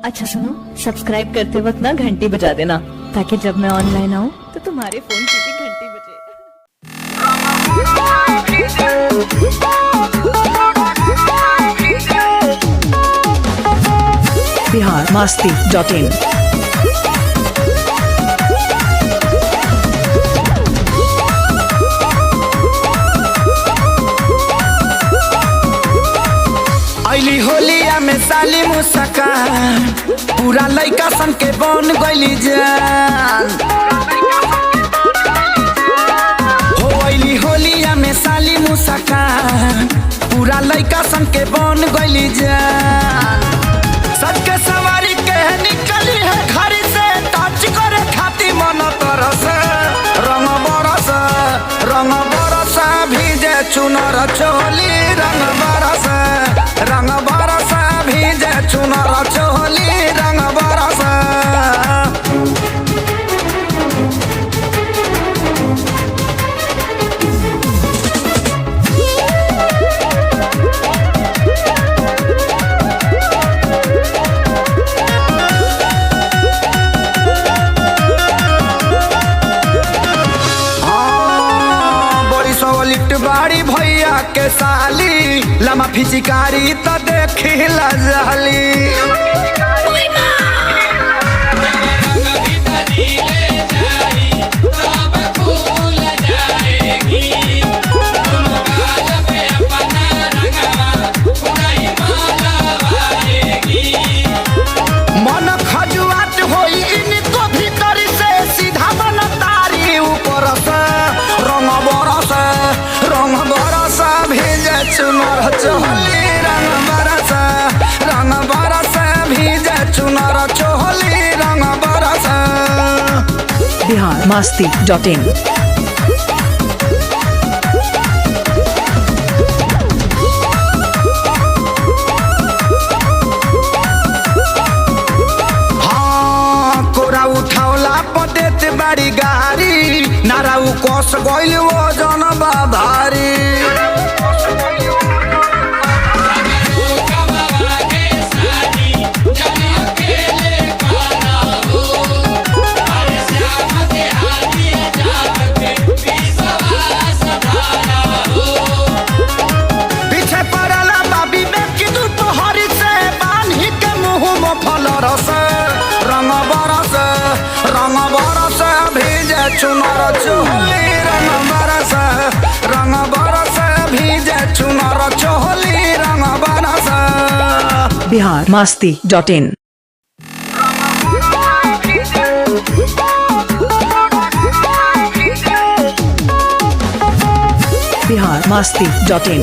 अच्छा सुनो, सब्सक्राइब करते वक्त ना घंटी बजा देना, ताकि जब मैं ऑनलाइन आऊँ तो तुम्हारे फोन की भी घंटी बजे। biharmasti.in। अली होलिया में साली मुस्कान पूरा लइका सन के बन गइली जान हो। अली होलिया में साली मुस्कान पूरा लइका सन के बन गइली जान। सबके सवारी के निकली है घर से टच करे खाती मन तरस रंग बरस भीजे चुनर चोली रंग बरस भीजे चुनर चोली रंग बरस। बड़ी सवलिट बाड़ी भैया के साली लमा फिचिकारी तो देखी लजाली। मन खजुआत होई इनको भीतर से सीधा मन तारी ऊपर से रंग बरस भीजे चुनर चोली रंग बरस भीजे चुनर चोली रंग बरस। biharmasti.in। उठावला पदेत बाड़ी गाड़ी नाराउ कस गइल वजन भारी। पीछे पड़ला बाबी में कि दोपहर से बान्ही के मुंह में फल रस रंग बरस भीजे चुनर चोली रंग बरस भीजे चुनर चोली रंग बरस। biharmasti.in। biharmasti.in।